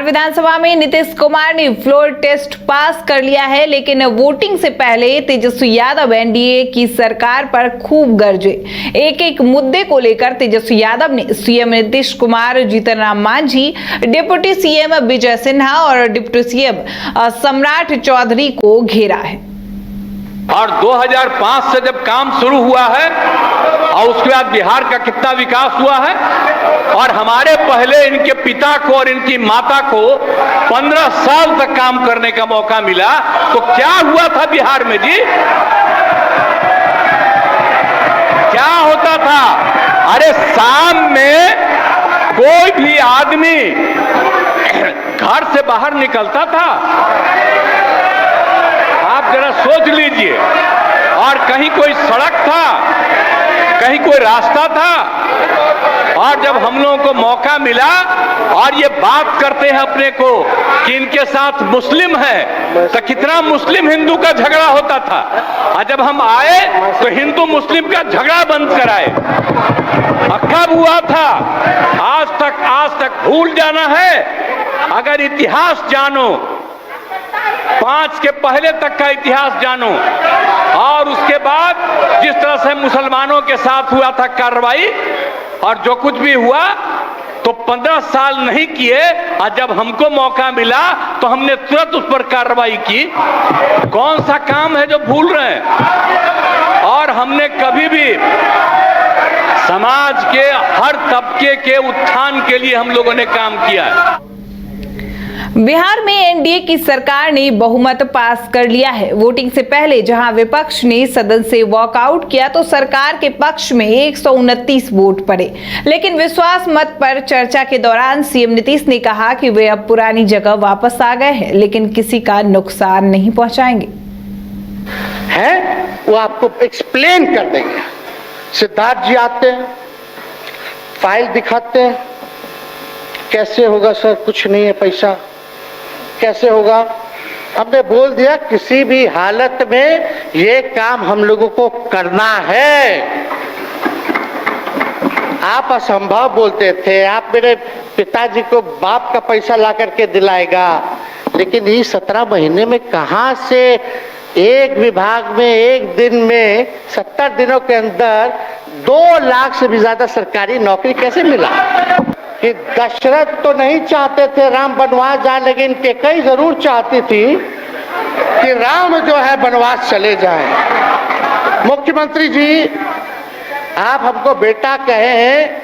विधानसभा में नीतीश कुमार ने floor test pass कर लिया है, लेकिन वोटिंग से पहले तेजस्वी यादव एनडीए की सरकार पर खूब गरजे। एक एक मुद्दे को लेकर तेजस्वी यादव ने CM Nitish Kumar, Jitan Ram Manjhi, deputy CM Vijay Sinha और डिप्टी सीएम सम्राट चौधरी को घेरा है। और 2005 से जब काम शुरू हुआ है और उसके बाद बिहार का कितना विकास हुआ है, और हमारे पहले इनके पिता को और इनकी माता को 15 साल तक काम करने का मौका मिला, तो क्या हुआ था बिहार में जी? क्या होता था? अरे शाम में कोई भी आदमी घर से बाहर निकलता था, आप जरा सोच लीजिए, और कहीं कोई सड़क था, कहीं कोई रास्ता था। और जब हम लोगों को मौका मिला और ये बात करते हैं अपने को कि इनके साथ मुस्लिम है, तो कितना मुस्लिम हिंदू का झगड़ा होता था, और जब हम आए तो हिंदू मुस्लिम का झगड़ा बंद कराए। कब हुआ था? आज तक भूल जाना है। अगर इतिहास जानो, 5 के पहले तक का इतिहास जानो, और उसके बाद जिस तरह से मुसलमानों के साथ हुआ था कार्रवाई, और जो कुछ भी हुआ, तो 15 साल नहीं किए, और जब हमको मौका मिला तो हमने तुरंत उस पर कार्रवाई की। कौन सा काम है जो भूल रहे हैं? और हमने कभी भी समाज के हर तबके के उत्थान के लिए हम लोगों ने काम किया है। बिहार में एनडीए की सरकार ने बहुमत पास कर लिया है। वोटिंग से पहले जहां विपक्ष ने सदन से वॉकआउट किया, तो सरकार के पक्ष में 129 वोट पड़े। लेकिन विश्वास मत पर चर्चा के दौरान सीएम नीतीश ने कहा कि वे अब पुरानी जगह वापस आ गए हैं, लेकिन किसी का नुकसान नहीं पहुंचाएंगे। वो आपको एक्सप्लेन कर देंगे। सिद्धार्थ जी आते हैं, फाइल दिखाते हैं, कैसे होगा सर, कुछ नहीं है पैसा, कैसे होगा? हमने बोल दिया किसी भी हालत में ये काम हम लोगों को करना है। आप असंभव बोलते थे, आप मेरे पिताजी को बाप का पैसा ला करके दिलाएगा, लेकिन ये 17 महीने में कहां से एक विभाग में एक दिन में 70 दिनों के अंदर 2 लाख से भी ज्यादा सरकारी नौकरी कैसे मिला? कि दशरथ तो नहीं चाहते थे राम वनवास जाए, लेकिन कैकेयी जरूर चाहती थी कि राम जो है वनवास चले जाएं। मुख्यमंत्री जी, आप हमको बेटा कहे हैं,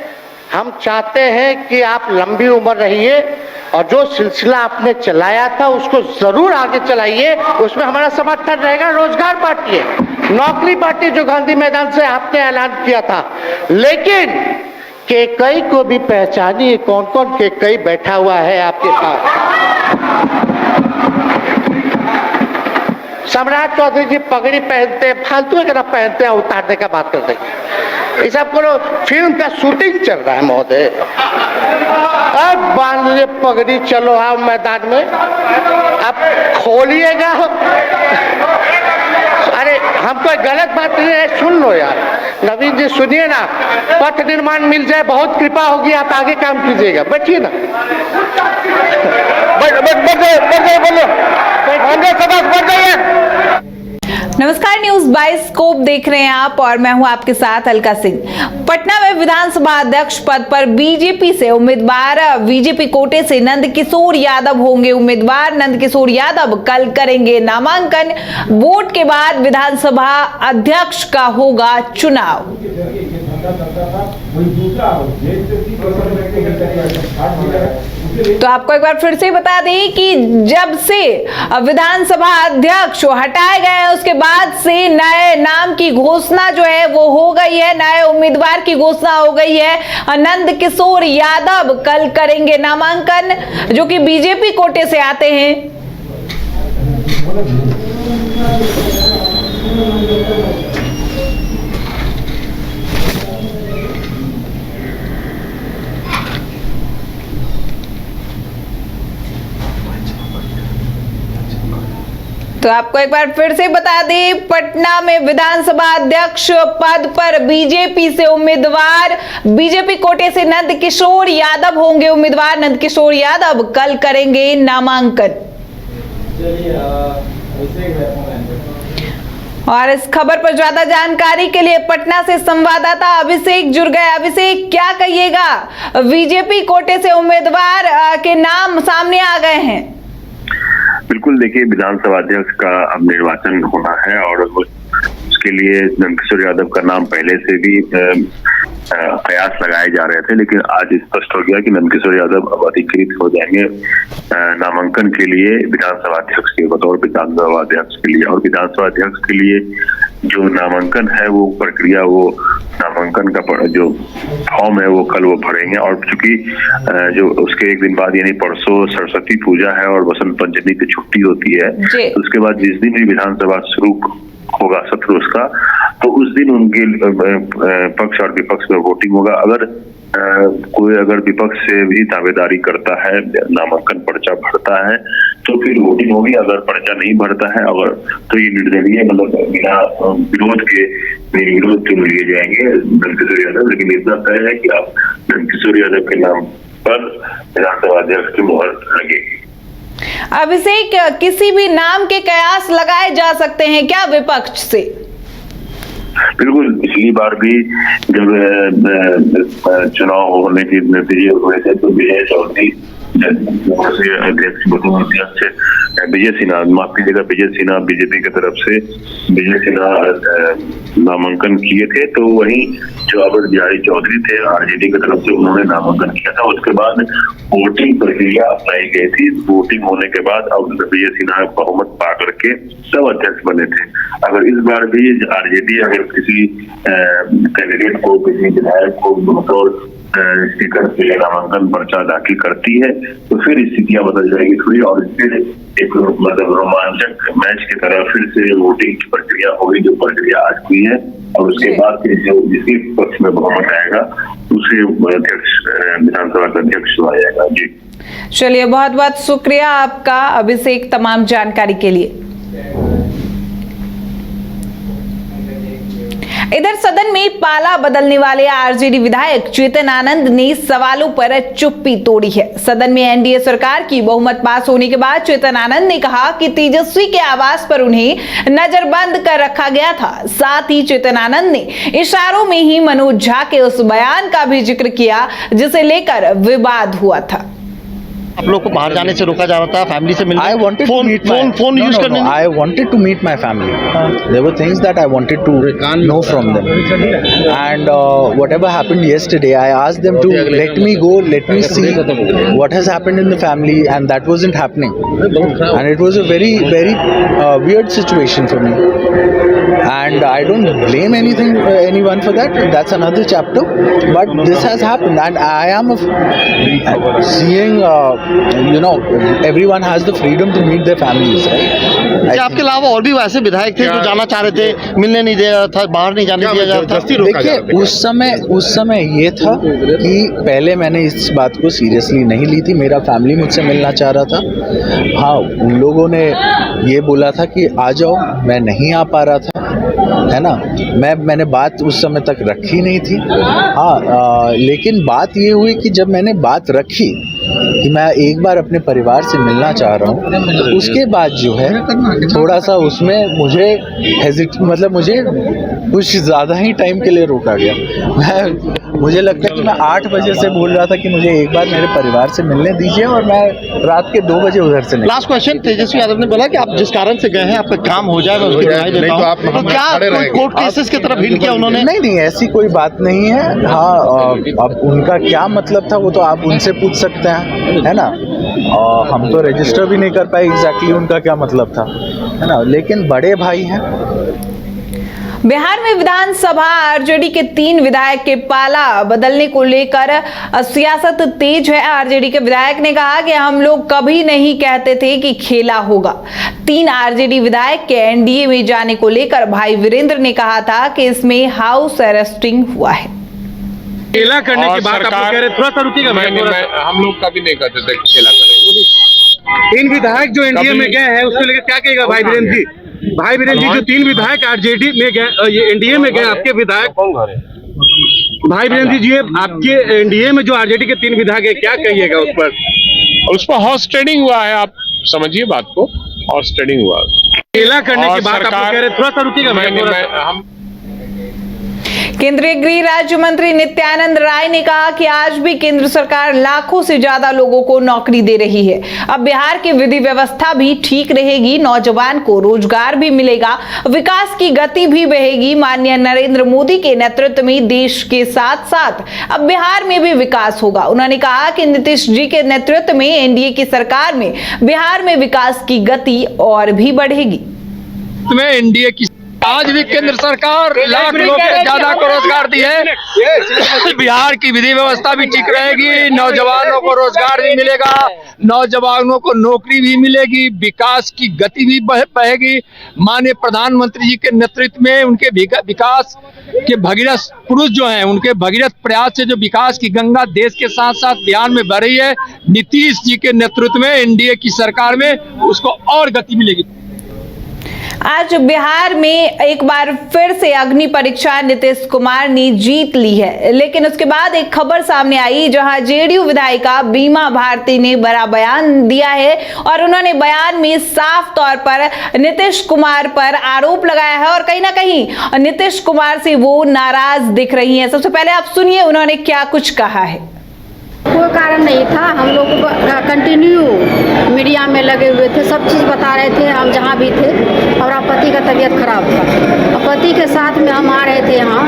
हम चाहते हैं कि आप लंबी उम्र रहिए, और जो सिलसिला आपने चलाया था उसको जरूर आगे चलाइए, उसमें हमारा समर्थन रहेगा। रोजगार बांटिए, नौकरी बांटिए, जो गांधी मैदान से आपने ऐलान किया था। लेकिन कैकेयी को भी पहचानिए, कौन कौन कैकेयी बैठा हुआ है आपके पास। सम्राट चौधरी जी पगड़ी पहनते हैं, फालतू अगर पहनते हैं, उतारने का बात करते हैं। इस सब को फिल्म का शूटिंग चल रहा है महोदय, अब बांध लीजिए पगड़ी, चलो आओ मैदान में, अब खोलिएगा। अरे हम कोई गलत बात नहीं है, सुन लो यार, नवीन जी सुनिए ना, पथ निर्माण मिल जाए, बहुत कृपा होगी, आप आगे काम कीजिएगा, बैठिए ना। नमस्कार, न्यूज बाइस्कोप देख रहे हैं आप, और मैं हूं आपके साथ अलका सिंह। पटना में विधानसभा अध्यक्ष पद पर बीजेपी से उम्मीदवार, बीजेपी कोटे से नंदकिशोर यादव होंगे उम्मीदवार। नंदकिशोर यादव कल करेंगे नामांकन। वोट के बाद विधानसभा अध्यक्ष का होगा चुनाव। तो आपको एक बार फिर से बता दें कि जब से विधानसभा अध्यक्ष हटाए गए हैं, उसके बाद से नए नाम की घोषणा जो है वो हो गई है, नए उम्मीदवार की घोषणा हो गई है। नंदकिशोर यादव कल करेंगे नामांकन, जो कि बीजेपी कोटे से आते हैं। तो आपको एक बार फिर से बता दें, पटना में विधानसभा अध्यक्ष पद पर बीजेपी से उम्मीदवार, बीजेपी कोटे से नंदकिशोर यादव होंगे उम्मीदवार। नंदकिशोर यादव कल करेंगे नामांकन। और इस खबर पर ज्यादा जानकारी के लिए पटना से संवाददाता अभिषेक जुड़ गए। अभिषेक, क्या कहिएगा, बीजेपी कोटे से उम्मीदवार के नाम सामने आ गए हैं। बिल्कुल, देखिए, विधानसभा अध्यक्ष का अब निर्वाचन होना है और उसके लिए नंदकिशोर यादव का नाम पहले से भी कयास लगाए जा रहे थे, लेकिन आज स्पष्ट हो गया कि नंदकिशोर यादव अब अधिकृत हो जाएंगे नामांकन के लिए विधानसभा अध्यक्ष के बतौर विधानसभा अध्यक्ष के लिए। और विधानसभा अध्यक्ष के लिए जो नामांकन है वो प्रक्रिया, वो नामांकन का जो फॉर्म है वो कल वो भरेंगे। और चूंकि जो उसके एक दिन बाद यानी परसों सरस्वती पूजा है और वसंत पंचमी की छुट्टी होती है, तो उसके बाद जिस दिन भी विधानसभा शुरू होगा सत्र उसका, तो उस दिन उनके पक्ष और विपक्ष में वोटिंग होगा। अगर कोई विपक्ष से भी दावेदारी करता है, नामांकन पर्चा भरता है, तो फिर वोटिंग होगी। अगर पर्चा नहीं भरता है तो ये निर्दलीय मतलब बिना विरोध के निर्विरोध चुन लिए जाएंगे नंदकिशोर यादव। लेकिन इतना तय है कि अब नंदकिशोर यादव के नाम पर विधानसभा अध्यक्ष की मोहर लगेगी। अभिषेक, किसी भी नाम के कयास लगाए जा सकते हैं क्या विपक्ष से? बिल्कुल, पिछली बार भी जब चुनाव होने के नतीजे हुए थे तो विजय चौधरी अध्यक्ष विजय सिन्हा, माफ कीजिएगा, विजय सिन्हा बीजेपी की तरफ से विजय सिन्हा नामांकन किए थे। तो वहीं जो अवध बिहारी चौधरी थे आरजेडी की तरफ से, उन्होंने नामांकन किया था। उसके बाद वोटिंग प्रक्रिया अपनाई गई थी। वोटिंग होने के बाद अब विजय सिन्हा बहुमत पा करके सब अध्यक्ष बने थे। अगर इस बार भी आरजेडी अगर किसी कैंडिडेट को, किसी विधायक को बतौर स्पीकर के लिए नामांकन पर्चा दाखिल करती है तो फिर स्थितियां बदल जाएगी थोड़ी, और फिर एक मतलब रोमांचक मैच की तरह फिर से वोटिंग की प्रक्रिया होगी, जो प्रक्रिया आज हुई है। और उसके बाद फिर जो जिसके पक्ष में बहुमत आएगा उसे अध्यक्ष, विधानसभा का अध्यक्ष चुना जाएगा। जी चलिए, बहुत बहुत शुक्रिया आपका अभिषेक, तमाम जानकारी के लिए। इधर सदन में पाला बदलने वाले आरजेडी विधायक चेतन आनंद ने सवालों पर चुप्पी तोड़ी है। सदन में एनडीए सरकार की बहुमत पास होने के बाद चेतन आनंद ने कहा कि तेजस्वी के आवास पर उन्हें नजरबंद कर रखा गया था। साथ ही चेतन आनंद ने इशारों में ही मनोज झा के उस बयान का भी जिक्र किया जिसे लेकर विवाद हुआ था। आप लोग को बाहर जाने से रोका जा रहा था, फैमिली से मिलने। I wanted to meet phone use करने। I wanted to meet my family. There were things that I wanted to know from them. And whatever happened yesterday, I asked them to let me go, let me see what has happened in the family, and that wasn't happening. And it was a very, very weird situation for me. And I don't blame anyone for that. That's another chapter. But this has happened, and I am seeing. Everyone has the freedom to meet their families, right? आपके अलावा और भी वैसे विधायक थे जो जाना चाह रहे थे, मिलने नहीं दिया था, बाहर नहीं जाने दिया जा रहा था। देखिए, उस समय ये था कि पहले मैंने इस बात को सीरियसली नहीं ली थी। मेरा फैमिली मुझसे मिलना चाह रहा था। हाँ, उन लोगों ने ये बोला था कि आ जाओ, मैं नहीं आ पा रहा था, है ना। मैंने बात उस समय तक रखी नहीं थी। हाँ, लेकिन बात ये हुई कि जब मैंने बात रखी कि मैं एक बार अपने परिवार से मिलना चाह रहा हूँ, तो उसके बाद जो है थोड़ा सा उसमें मुझे मुझे कुछ ज़्यादा ही टाइम के लिए रोका गया। मुझे लगता है कि मैं 8 बजे से बोल रहा था कि मुझे एक बार मेरे परिवार से मिलने दीजिए, और मैं रात के 2 बजे उधर से निकला। लास्ट क्वेश्चन, तेजस्वी यादव ने बोला कि आप जिस कारण से गए हैं आपका काम हो जाए, मैं उसकी बधाई देता हूं। तो क्या कोर्ट केसेस की तरफ हिंट किया उन्होंने? नहीं, ऐसी कोई बात नहीं है। हाँ, अब उनका क्या मतलब था वो तो आप उनसे पूछ सकते हैं, है ना। हम तो रजिस्टर भी नहीं कर पाए एग्जैक्टली उनका क्या मतलब था, है ना। लेकिन बड़े भाई हैं। बिहार में विधानसभा आरजेडी के 3 विधायक के पाला बदलने को लेकर सियासत तेज है। आरजेडी के विधायक ने कहा कि हम लोग कभी नहीं कहते थे कि खेला होगा। 3 आरजेडी विधायक के एनडीए में जाने को लेकर भाई वीरेंद्र ने कहा था कि इसमें हाउस अरेस्टिंग हुआ है। खेला करने की बात आप लोग कह रहे, थोड़ा सा रुकिएगा। हम लोग कभी नहीं कहते थे खेला करें। तीन विधायक जो एनडीए में गए हैं उसको लेकर क्या कहेगा भाई वीरेंद्र जी? भाई वीरेंद्र जी, जो तीन विधायक आरजेडी में गए, ये एनडीए में गए आपके विधायक, भाई वीरेंद्र जी आपके एनडीए में जो आरजेडी के तीन विधायक है, क्या कहिएगा उस पर हॉर्स ट्रेडिंग हुआ है, आप समझिए बात को, हॉर्स ट्रेडिंग हुआ, खेला करने की बात आप कह रहे, थोड़ा सा रुकिएगा। हम केंद्रीय गृह राज्य मंत्री नित्यानंद राय ने कहा कि आज भी केंद्र सरकार लाखों से ज्यादा लोगों को नौकरी दे रही है। अब बिहार की विधि व्यवस्था भी ठीक रहेगी, नौजवान को रोजगार भी मिलेगा, विकास की गति भी बढ़ेगी। माननीय नरेंद्र मोदी के नेतृत्व में देश के साथ साथ अब बिहार में भी विकास होगा। उन्होंने कहा कि नीतीश जी के नेतृत्व में एनडीए की सरकार में बिहार में विकास की गति और भी बढ़ेगी। एनडीए की आज भी केंद्र सरकार लाख लोगों से ज्यादा को रोजगार दी है। बिहार की विधि व्यवस्था भी ठीक रहेगी, नौजवानों को रोजगार भी मिलेगा, नौजवानों को नौकरी भी मिलेगी, विकास की गति भी बढ़ेगी। माननीय प्रधानमंत्री जी के नेतृत्व में उनके विकास के भगीरथ पुरुष जो हैं, उनके भगीरथ प्रयास से जो विकास की गंगा देश के साथ साथ बिहार में बह रही है, नीतीश जी के नेतृत्व में एनडीए की सरकार में उसको और गति मिलेगी। आज बिहार में एक बार फिर से अग्नि परीक्षा नीतीश कुमार ने जीत ली है, लेकिन उसके बाद एक खबर सामने आई जहां जेडीयू विधायिका बीमा भारती ने बड़ा बयान दिया है और उन्होंने बयान में साफ तौर पर नीतीश कुमार पर आरोप लगाया है और कहीं ना कहीं नीतीश कुमार से वो नाराज दिख रही हैं। सबसे पहले आप सुनिए उन्होंने क्या कुछ कहा है। कोई कारण नहीं था, हम लोग कंटिन्यू मीडिया में लगे हुए थे, सब चीज़ बता रहे थे, हम जहाँ भी थे। और आप पति का तबीयत खराब था, पति के साथ में हम आ रहे थे यहाँ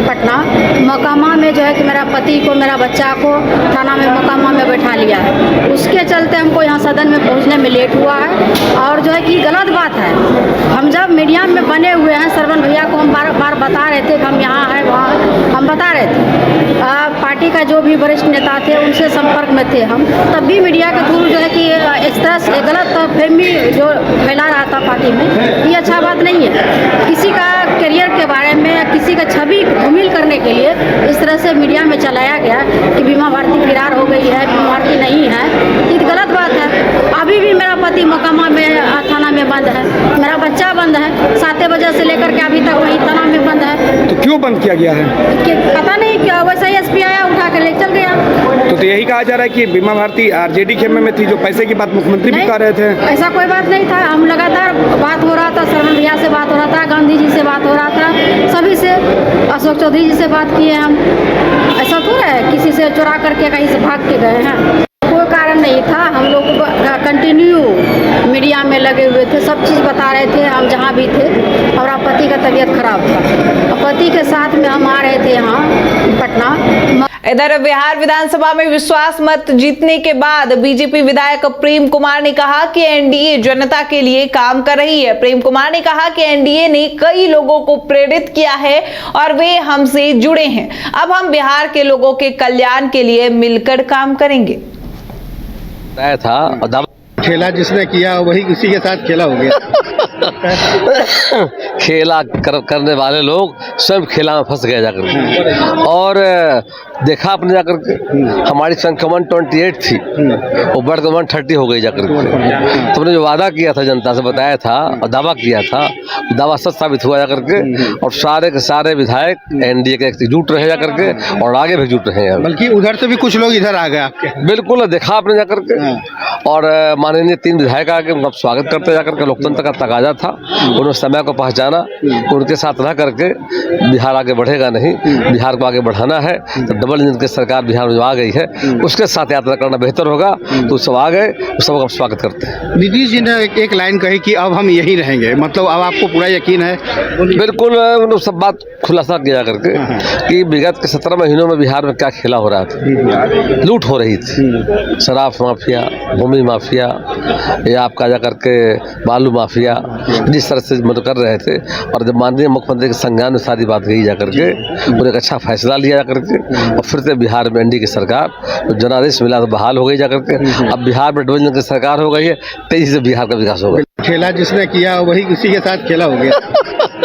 पटना मोकामा में, जो है कि मेरा पति को मेरा बच्चा को थाना में मोकामा में बैठा लिया है। उसके चलते हमको यहाँ सदन में पहुँचने में लेट हुआ है और जो है कि गलत बात है। हम जब मीडिया में बने हुए हैं, सरवन भैया को हम बार बार बता रहे थे कि हम यहाँ हैं वहाँ, हम बता रहे थे। पार्टी का जो भी वरिष्ठ नेता थे उनसे संपर्क में थे हम, तब भी मीडिया के थ्रू जो है कि इस तरह से गलत फहमी जो फैला रहा था पार्टी में, ये अच्छा बात नहीं है। किसी का करियर के बारे में, किसी का छवि धूमिल करने के लिए इस तरह से मीडिया में चलाया गया कि बीमा भारती फरार हो गई है, बीमा भारती नहीं है, ये गलत बात है। अभी भी मेरा पति मोकामा में थाना में बंद है, मेरा बच्चा बंद है, 7 बजे से लेकर के अभी तक वहीं थाना में बंद है। तो क्यों बंद किया गया है? पता नहीं, क्या वैसे ही एसपी आया उठा कर ले चल गया। तो यही कहा जा रहा है कि बीमा भारती आरजेडी खेमे में थी, जो पैसे की बात मुख्यमंत्री भी कह रहे थे। ऐसा कोई बात नहीं था, हम लगातार बात हो रहा था, सरवन भैया से बात हो रहा था, गांधी जी से बात हो रहा था, सभी से, अशोक चौधरी जी से बात किए हम। ऐसा थोड़ा है किसी से चुरा करके कहीं से भाग के गए हैं, कोई कारण नहीं था। हम लोग कंटिन्यू मीडिया में लगे हुए थे, सब चीज़ बता रहे थे, हम जहाँ भी थे। और आप पति का तबीयत खराब था, पति के साथ में हम आ रहे थे यहाँ पटना। इधर बिहार विधानसभा में विश्वास मत जीतने के बाद बीजेपी विधायक प्रेम कुमार ने कहा कि एनडीए जनता के लिए काम कर रही है। प्रेम कुमार ने कहा कि एनडीए ने कई लोगों को प्रेरित किया है और वे हमसे जुड़े हैं। अब हम बिहार के लोगों के कल्याण के लिए मिलकर काम करेंगे। था खेला जिसने किया वही उसी के साथ खेला हो गया। खेला करने वाले लोग स्वयं खेला में फंस गए जाकर और देखा आपने जाकर के हमारी संख्या 128 थी, वो बढ़कर 130 हो गई जाकर के। तुमने जो वादा किया था जनता से बताया था और दावा किया था, दावा सच साबित हुआ जाकर के और सारे के सारे विधायक एनडीए के एकजुट रहे जाकर के और आगे भी जुट रहे हैं। बल्कि उधर से भी कुछ लोग इधर आ गए आपके। बिल्कुल देखा आपने जाकर के और माननीय 3 विधायक आके उनका स्वागत करते जाकर के। लोकतंत्र का तकाजा था, उन्होंने समय को पहचाना, उनके साथ रह करके बिहार आगे बढ़ेगा नहीं, बिहार को आगे बढ़ाना है। तो डबल इंजन की सरकार बिहार में आ गई है, उसके साथ यात्रा करना बेहतर होगा। तो सब आ गए, सबका हम स्वागत करते हैं। नीतीश जी ने एक लाइन कही कि अब हम यहीं रहेंगे, मतलब अब आपको पूरा यकीन है? बिल्कुल, उन्होंने सब बात खुलासा किया करके कि विगत के 17 महीनों में बिहार में क्या खेला हो रहा था। लूट हो रही थी, शराब माफिया, भूमि माफिया, या आपका जा करके बालू माफिया, जिस तरह से मतलब कर रहे थे। और जब माननीय मुख्यमंत्री के संज्ञान में सारी बात गई जा करके और एक अच्छा फैसला लिया जा करके और फिर से बिहार में एनडीए की सरकार तो जनादेश मिला तो बहाल हो गई जा करके। अब बिहार में डबल इंजन की सरकार हो गई है, तेजी से बिहार का विकास होगा। खेला जिसने किया वही उसी के साथ खेला हो गया।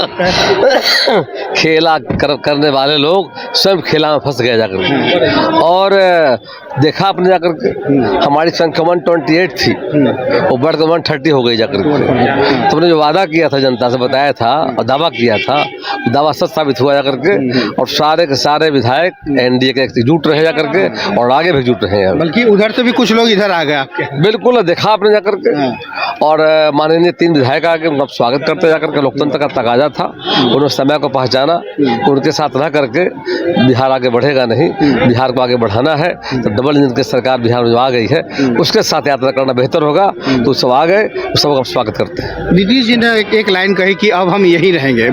खेला करने वाले लोग स्वयं खेला में फंस गए जाकर के। और देखा आपने जाकर के हमारी संख्या 128 थी, वो बढ़कर 130 हो गई जाकर के। तुमने जो वादा किया था जनता से बताया था और दावा किया था, दावा सच साबित हुआ जाकर के। और सारे के सारे विधायक एनडीए के एकजुट रहे जाकर के और आगे भी एकजुट रहे हैं। बल्कि उधर से भी कुछ लोग इधर आ गए आपके। बिल्कुल देखा आपने जाकर के। और माननीय 3 विधायक आके उनका स्वागत करते जाकर के। लोकतंत्र का तकाजा था, उन्होंने समय को पहचाना, उनके साथ रह करके बिहार आगे बढ़ेगा नहीं, बिहार को आगे बढ़ाना है। तो डबल इंजन की सरकार बिहार में जो आ गई है उसके साथ यात्रा करना बेहतर होगा। तो सब आ गए, सबका स्वागत करते हैं। नीतीश जी ने एक लाइन कही कि अब हम यहीं रहेंगे।